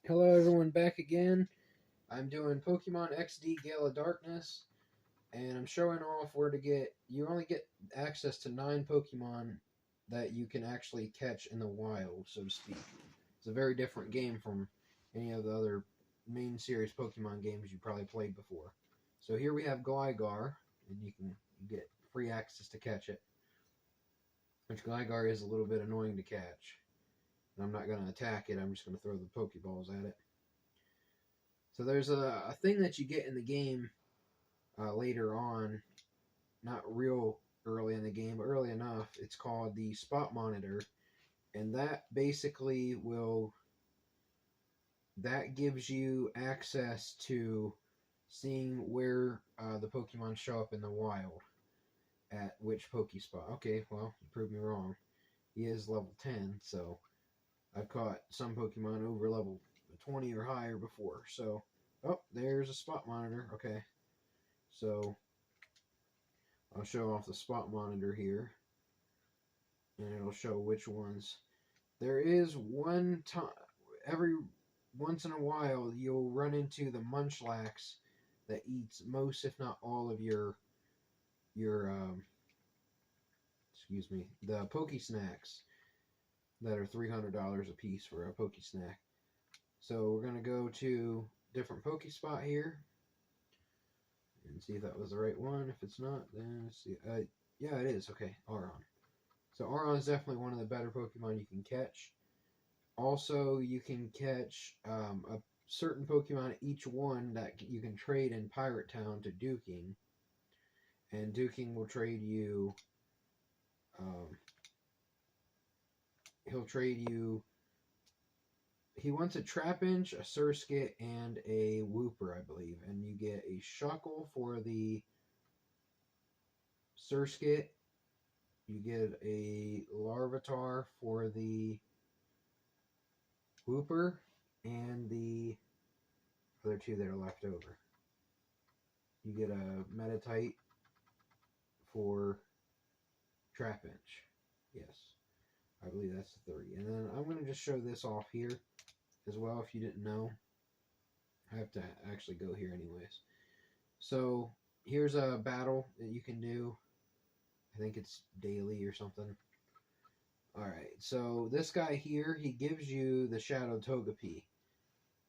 Hello everyone, back again. I'm doing Pokemon XD Gale of Darkness, and I'm showing off where to get. You only get access to 9 Pokemon that you can actually catch in the wild, so to speak. It's a very different game from any of the other main series Pokemon games you probably played before. So here we have Gligar, and you get free access to catch it. Which Gligar is a little bit annoying to catch. And I'm not going to attack it, I'm just going to throw the Pokeballs at it. So there's a thing that you get in the game later on, not real early in the game, but early enough. It's called the Spot Monitor, and that basically that gives you access to seeing where the Pokemon show up in the wild at which Pokespot. Okay, well, you proved me wrong. He is level 10, so I've caught some Pokemon over level 20 or higher before. So, oh, there's a Spot Monitor. Okay, so I'll show off the Spot Monitor here, and it'll show which ones. There is one time, every once in a while, you'll run into the Munchlax that eats most, if not all, of your excuse me, the Pokesnacks that are $300 a piece for a Pokesnack. So we're gonna go to different Pokespot here and see if that was the right one. If it's not, then let's see. Yeah, it is. Okay, Aron. So Aron is definitely one of the better Pokemon you can catch. Also, you can catch a certain Pokemon, each one that you can trade in Pirate Town to Duking. And Duking will trade you... he'll trade you... He wants a Trapinch, a Surskit, and a Wooper, I believe. And you get a Shuckle for the Surskit. You get a Larvitar for the Wooper, and the other two that are left over. You get a Meditite for Trapinch. Yes, I believe that's the 3. And then I'm going to just show this off here as well if you didn't know. I have to actually go here anyways. So here's a battle that you can do. I think it's daily or something. Alright, so this guy here, he gives you the Shadow Togepi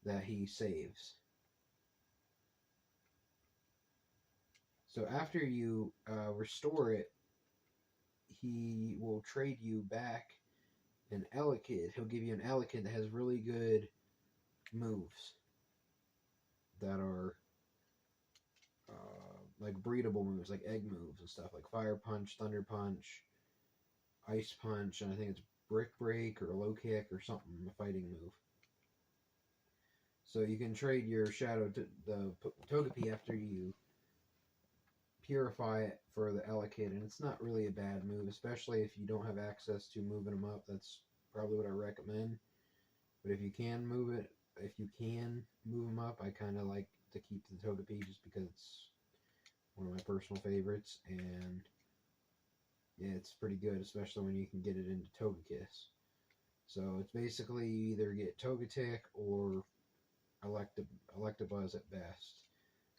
that he saves. So after you restore it, he will trade you back an Elekid. He'll give you an Elekid that has really good moves that are like breedable moves, like egg moves and stuff, like Fire Punch, Thunder Punch, Ice Punch, and I think it's Brick Break or Low Kick or something, a fighting move. So you can trade your Shadow the Togepi after you purify it for the Elekid, and it's not really a bad move, especially if you don't have access to moving them up. That's probably what I recommend. But if you can move them up, I kind of like to keep the Togepi just because it's one of my personal favorites, and yeah, it's pretty good, especially when you can get it into Togekiss. So it's basically you either get Togetic or Electabuzz at best.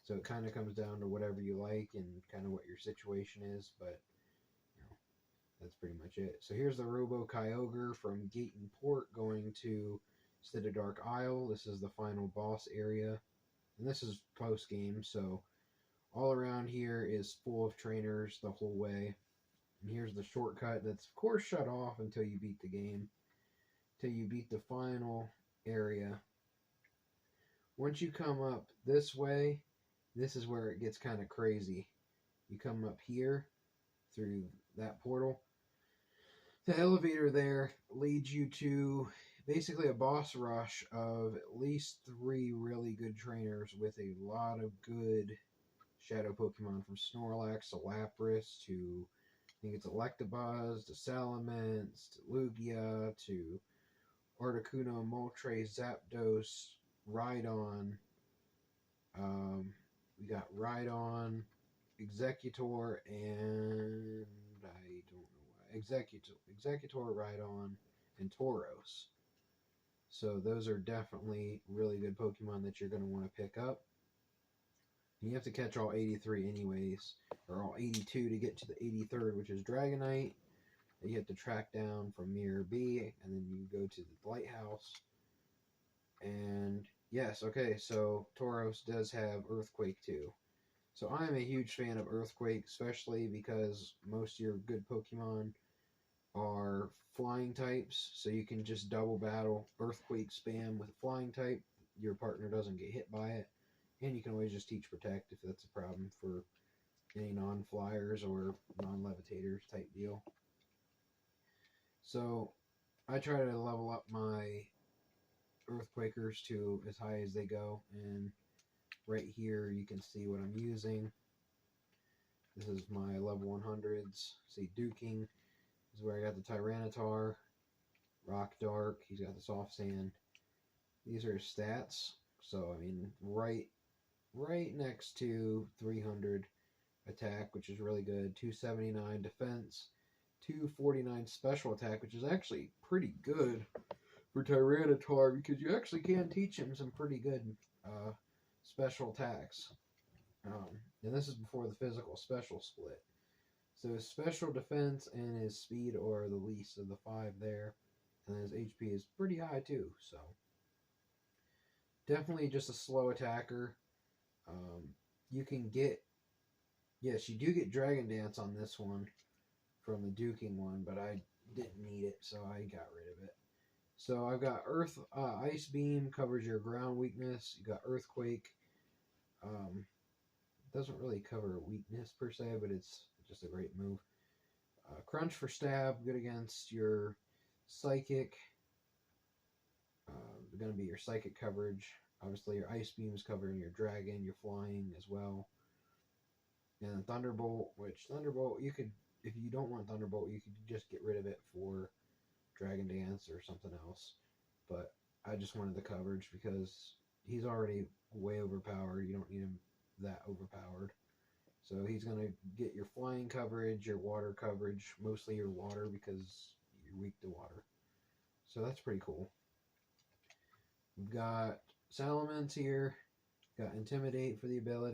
So it kind of comes down to whatever you like and kind of what your situation is, but you know, that's pretty much it. So here's the Robo Kyogre from Gate and Port going to Dark Isle. This is the final boss area, and this is post game, so all around here is full of trainers the whole way. And here's the shortcut that's of course shut off until you beat the game, till you beat the final area. Once you come up this way, this is where it gets kind of crazy. You come up here through that portal. The elevator there leads you to basically a boss rush of at least 3 really good trainers with a lot of good Shadow Pokemon, from Snorlax to Lapras to, I think it's Electabuzz to Salamence to Lugia to Articuno, Moltres, Zapdos, Rhydon. We got Rhydon, Executor, and I don't know why. Executor, Rhydon, and Tauros. So those are definitely really good Pokemon that you're going to want to pick up. And you have to catch all 83 anyways, or all 82 to get to the 83rd, which is Dragonite. That you have to track down from Mirror B, and then you go to the Lighthouse. And yes, okay, so Tauros does have Earthquake too. So I am a huge fan of Earthquake, especially because most of your good Pokemon are flying types, so you can just double battle Earthquake spam with a flying type. Your partner doesn't get hit by it, and you can always just teach Protect if that's a problem for any non-flyers or non-levitators type deal. So I try to level up my Earthquakers to as high as they go, and right here you can see what I'm using. This is my level 100s. See, Duking is where I got the Tyranitar, Rock Dark, he's got the Soft Sand. These are his stats. So, I mean, right next to 300 attack, which is really good, 279 defense, 249 special attack, which is actually pretty good for Tyranitar because you actually can teach him some pretty good special attacks. And this is before the physical special split. So his special defense and his speed are the least of the 5 there. And his HP is pretty high too. So definitely just a slow attacker. You can get, yes, you do get Dragon Dance on this one from the Duking one, but I didn't need it, so I got rid of it. So I've got Ice Beam covers your ground weakness. You got Earthquake. Doesn't really cover a weakness per se, but it's just a great move. Crunch for stab, good against your Psychic. Going to be your Psychic coverage. Obviously, your Ice Beam is covering your Dragon, your Flying as well. And then Thunderbolt, which Thunderbolt, you could, if you don't want Thunderbolt, you could just get rid of it for Dragon Dance or something else. But I just wanted the coverage because he's already way overpowered. You don't need him that overpowered. So he's going to get your flying coverage, your water coverage, mostly your water because you're weak to water. So that's pretty cool. We've got Salamence here. Got Intimidate for the ability.